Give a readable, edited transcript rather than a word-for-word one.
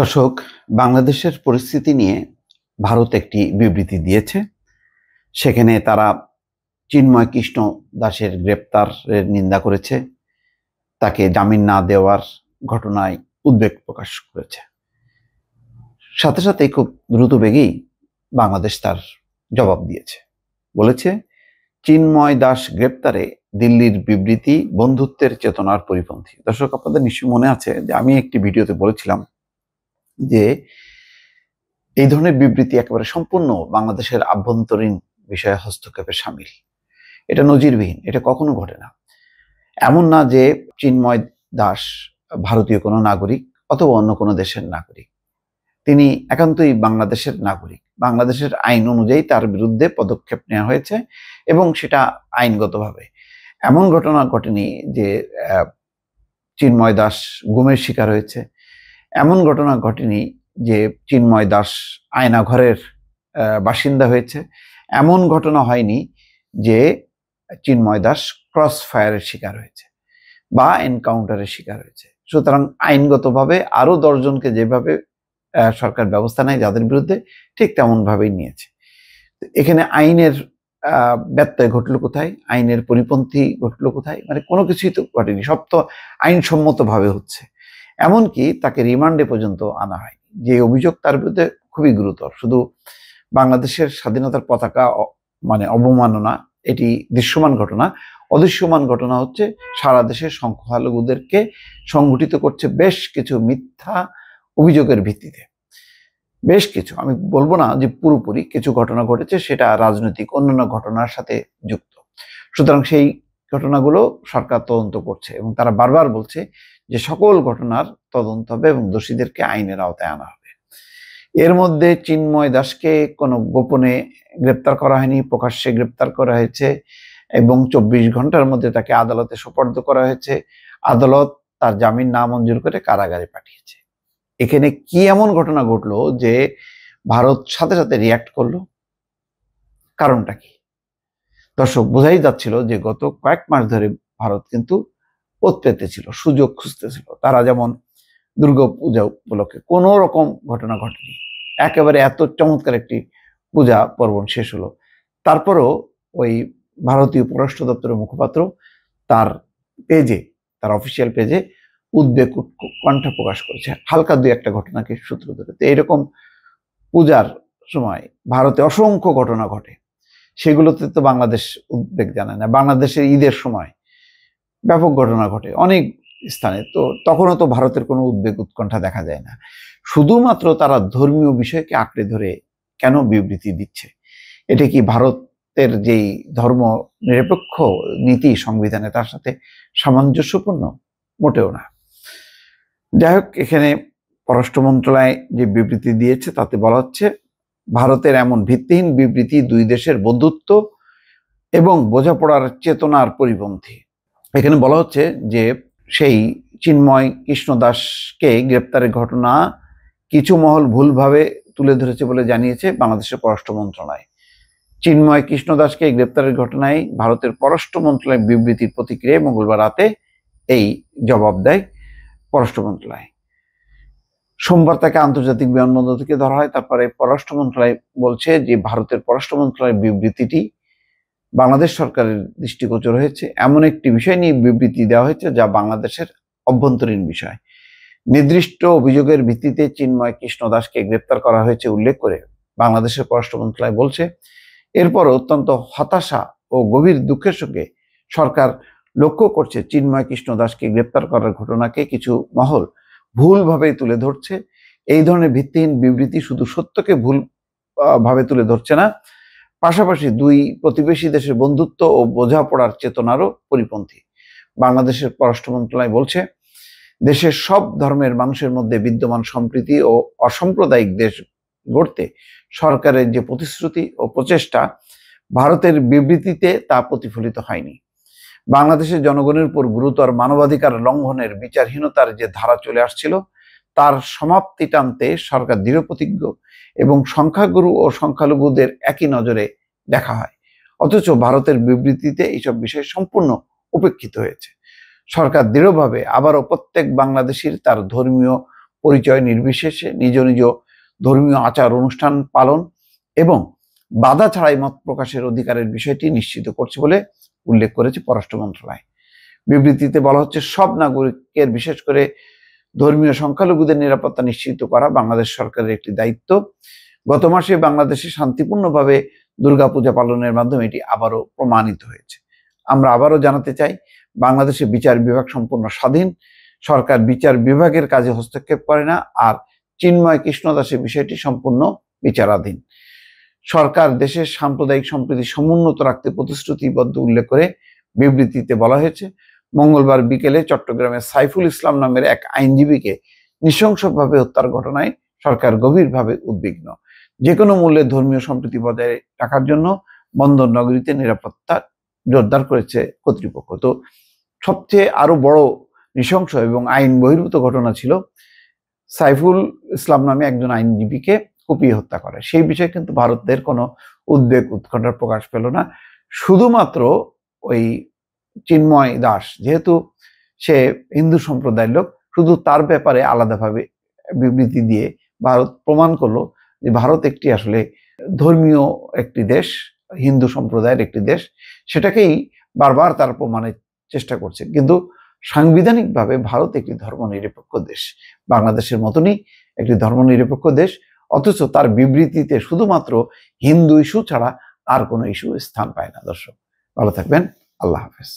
দর্শক, বাংলাদেশের পরিস্থিতি নিয়ে ভারত একটি বিবৃতি দিয়েছে। সেখানে তারা চিন্ময় কৃষ্ণ দাসের গ্রেপ্তারের নিন্দা করেছে, তাকে জামিন না দেওয়ার ঘটনায় উদ্বেগ প্রকাশ করেছে। সাথে সাথে খুব দ্রুত বেগেই বাংলাদেশ তার জবাব দিয়েছে, বলেছে চিন্ময় দাস গ্রেপ্তারে দিল্লির বিবৃতি বন্ধুত্বের চেতনার পরিপন্থী। দর্শক, আপনাদের নিশ্চয়ই মনে আছে যে আমি একটি ভিডিওতে বলেছিলাম যে এই ধরনের বিবৃতি একেবারে সম্পূর্ণ বাংলাদেশের আভ্যন্তরীণ বিষয়ে হস্তক্ষেপে সামিল। এটা নজিরবিহীন, এটা কখনো ঘটে না। এমন না যে চিন্ময় দাস ভারতীয় কোনো নাগরিক অথবা অন্য কোনো দেশের নাগরিক, তিনি একান্তই বাংলাদেশের নাগরিক। বাংলাদেশের আইন অনুযায়ী তার বিরুদ্ধে পদক্ষেপ নেওয়া হয়েছে এবং সেটা আইনগতভাবে। এমন ঘটনা ঘটেনি যে চিন্ময় দাস গুমের শিকার হয়েছে, এমন ঘটনা ঘটেনি যে চিন্ময় দাস আয়নাঘরের বাসিন্দা হয়েছে, এমন ঘটনা হয়নি যে চিন্ময় দাস ক্রস ফায়ারের শিকার হয়েছে বা এনকাউন্টারের শিকার হয়েছে। সুতরাং আইনগতভাবে আরো 10 জনকে যেভাবে সরকার ব্যবস্থা নেয় যাদের বিরুদ্ধে, ঠিক তেমন ভাবেই নিয়েছে। এখানে আইনের ব্যত্যয় ঘটলো কোথায়, আইনের পরিপন্থী ঘটলো কোথায়? মানে কোনো কিছুই তো ঘটেনি, সব তো আইনসম্মত ভাবে হচ্ছে। এমনকি তাকে রিমান্ডে পর্যন্ত আনা হয়। যে অভিযোগ তার বিরুদ্ধে খুবই গুরুতর। শুধু বাংলাদেশের স্বাধীনতার পতাকা মানে অবমাননা, এটি দৃশ্যমান ঘটনা। অদৃশ্যমান ঘটনা হচ্ছে সারা দেশের সংখ্যালঘুদেরকে সংগঠিত করছে বেশ কিছু মিথ্যা অভিযোগের ভিত্তিতে। বেশ কিছু, আমি বলবো না যে পুরোপুরি, কিছু ঘটনা ঘটেছে সেটা রাজনৈতিক অন্যান্য ঘটনার সাথে যুক্ত। সুতরাং সেই ঘটনাগুলো সরকার তদন্ত করছে এবং তারা বারবার বলছে যে সকল ঘটনার তদন্ত হবে এবং দোষীদেরকে আইনের আওতায় আনা হবে। এর মধ্যে চিন্ময় দাসকে কোনো গোপনে গ্রেপ্তার করা হয়নি, প্রকাশ্যে গ্রেপ্তার করা হয়েছে এবং 24 ঘন্টার মধ্যে তাকে আদালতে সোপর্দ করা হয়েছে। আদালত তার জামিন নামঞ্জুর করে কারাগারে পাঠিয়েছে। এখানে কি এমন ঘটনা ঘটলো যে ভারত সাথে সাথে রিয়াক্ট করলো? কারণটা কি? দর্শক, বোঝাই যাচ্ছিল যে গত কয়েক মাস ধরে ভারত কিন্তু পথ পেতেছিল, সুযোগ খুঁজতেছিল। তারা যেমন দুর্গাপূজা উপলক্ষে কোনো রকম ঘটনা ঘটেনি, একেবারে এত চমৎকার একটি পূজা পর্বণ শেষ হলো, তারপরও ওই ভারতীয় পররাষ্ট্র দপ্তরের মুখপাত্র তার পেজে, তার অফিসিয়াল পেজে উদ্বেগ উৎকণ্ঠা প্রকাশ করেছে হালকা 2-1টা ঘটনাকে সূত্র ধরে। তো এইরকম পূজার সময় ভারতে অসংখ্য ঘটনা ঘটে, সেগুলোতে তো বাংলাদেশ উদ্বেগ জানায় না। বাংলাদেশের ঈদের সময় ব্যাপক ঘটনা ঘটে অনেক স্থানে, তো তখনও তো ভারতের কোনো উদ্বেগ উৎকণ্ঠা দেখা যায় না। শুধুমাত্র তারা ধর্মীয় বিষয়কে আঁকড়ে ধরে কেন বিবৃতি দিচ্ছে? এটা কি ভারতের যেই ধর্ম নিরপেক্ষ নীতি সংবিধানে তার সাথে সামঞ্জস্যপূর্ণ? মোটেও না। যাই হোক, এখানে পররাষ্ট্র মন্ত্রণালয় যে বিবৃতি দিয়েছে তাতে বলা হচ্ছে ভারতের এমন ভিত্তিহীন বিবৃতি দুই দেশের বন্ধুত্ব এবং বোঝাপড়ার চেতনার পরিপন্থী। এখানে বলা হচ্ছে যে সেই চিন্ময় কৃষ্ণ দাসকে গ্রেপ্তারের ঘটনা কিছু মহল ভুলভাবে তুলে ধরেছে বলে জানিয়েছে বাংলাদেশের পররাষ্ট্র মন্ত্রণালয়। চিন্ময় কৃষ্ণ দাসকে গ্রেপ্তারের ঘটনায় ভারতের পররাষ্ট্র মন্ত্রণালয়ের বিবৃতির প্রতিক্রিয়ায় মঙ্গলবার রাতে এই জবাব দেয় পররাষ্ট্র মন্ত্রণালয়। সোমবার তাকে আন্তর্জাতিক বিমানবন্দর থেকে ধরা হয়। তারপরে পররাষ্ট্র মন্ত্রণালয় বলছে যে ভারতের পররাষ্ট্র মন্ত্রণালয়ের বিবৃতিটি বাংলাদেশ সরকারের দৃষ্টিগোচর হয়েছে, এমন একটি বিষয় নিয়ে বিবৃতি দেওয়া হয়েছে যা বাংলাদেশের অভ্যন্তরীণ বিষয়। নির্দিষ্ট অভিযোগের ভিত্তিতে চিন্ময় কৃষ্ণ দাসকে গ্রেপ্তার করা হয়েছে উল্লেখ করে বাংলাদেশের পররাষ্ট্র মন্ত্রণালয় বলছে, এরপর অত্যন্ত হতাশা ও গভীর দুঃখের সঙ্গে সরকার লক্ষ্য করছে চিন্ময় কৃষ্ণ দাসকে গ্রেপ্তার করার ঘটনাকে কিছু মহল ভুলভাবে তুলে ধরছে। এই ধরনের ভিত্তিহীন বিবৃতি শুধু সত্যকে ভুল ভাবে তুলে ধরছে না, পাশাপাশি দুই প্রতিবেশী দেশের বন্ধুত্ব ও বোঝাপড়ার চেতনারও পরিপন্থী। বাংলাদেশের পররাষ্ট্র মন্ত্রণালয় বলছে, দেশের সব ধর্মের মানুষের মধ্যে বিদ্যমান সম্প্রীতি ও অসাম্প্রদায়িক দেশ গড়তে সরকারের যে প্রতিশ্রুতি ও প্রচেষ্টা, ভারতের বিবৃতিতে তা প্রতিফলিত হয়নি। বাংলাদেশের জনগণের উপর গুরুতর মানবাধিকার লঙ্ঘনের বিচারহীনতার যে ধারা চলে আসছিল তার সমাপ্তি টানতে সরকার দৃঢ়প্রতিজ্ঞ এবং সংখ্যাগুরু ও সংখ্যালঘুদের একই নজরে দেখা হয়। অথচ ভারতের বিবৃতিতে এইসব বিষয় সম্পূর্ণ উপেক্ষিত হয়েছে। সরকার দৃঢ়ভাবে আবারও প্রত্যেক বাংলাদেশির তার ধর্মীয় পরিচয় নির্বিশেষে নিজ নিজ ধর্মীয় আচার অনুষ্ঠান পালন এবং বাধা ছাড়াই মত প্রকাশের অধিকারের বিষয়টি নিশ্চিত করছে বলে উল্লেখ করেছে পররাষ্ট্র মন্ত্রণালয়। বিবৃতিতে বলা হচ্ছে, সব নাগরিকের বিশেষ করে ধর্মীয় সংখ্যালঘুদের নিরাপত্তা নিশ্চিত করা বাংলাদেশ সরকারের একটি দায়িত্ব। গত মাসে বাংলাদেশে শান্তিপূর্ণভাবে দুর্গাপূজা পালনের মাধ্যমে এটি আবারও প্রমাণিত হয়েছে। আমরা আবারও জানাতে চাই, বাংলাদেশে বিচার বিভাগ সম্পূর্ণ স্বাধীন। সরকার বিচার বিভাগের কাজে হস্তক্ষেপ করে না, আর চিন্ময় কৃষ্ণ দাসের বিষয়টি সম্পূর্ণ বিচারাধীন। সরকার দেশের সাম্প্রদায়িক সম্প্রীতি সমুন্নত রাখতে প্রতিশ্রুতিবদ্ধ উল্লেখ করে বিবৃতিতে বলা হয়েছে, মঙ্গলবার বিকেলে চট্টগ্রামের সাইফুল ইসলাম নামের এক আইনজীবীকে নৃশংসভাবে হত্যার ঘটনায় সরকার গভীরভাবে উদ্বিগ্ন। যে কোনো মূল্যে ধর্মীয় সম্প্রীতি বজায় রাখার জন্য বন্দর নগরীতে নিরাপত্তা জোরদার করেছে কর্তৃপক্ষ। তো সবচেয়ে আরো বড় নৃশংস এবং আইন বহির্ভূত ঘটনা ছিল সাইফুল ইসলাম নামে একজন আইনজীবীকে কুপিয়ে হত্যা করে। সেই বিষয়ে কিন্তু ভারতের কোনো উদ্বেগ উৎকণ্ঠার প্রকাশ পেল না। শুধুমাত্র ওই চিন্ময় দাস, যেহেতু সে হিন্দু সম্প্রদায়ের লোক, শুধু তার ব্যাপারে আলাদাভাবে বিবৃতি দিয়ে ভারত প্রমাণ করলো যে ভারত একটি আসলে ধর্মীয় একটি দেশ, হিন্দু সম্প্রদায়ের একটি দেশ। সেটাকেই বারবার তারা প্রমাণের চেষ্টা করছে। কিন্তু সাংবিধানিকভাবে ভারত একটি ধর্মনিরপেক্ষ দেশ, বাংলাদেশের মতনই একটি ধর্মনিরপেক্ষ দেশ। অথচ তার বিবৃতিতে শুধুমাত্র হিন্দু ইস্যু ছাড়া আর কোনো ইস্যু স্থান পায় না। দর্শক, ভালো থাকবেন। আল্লাহ হাফেজ।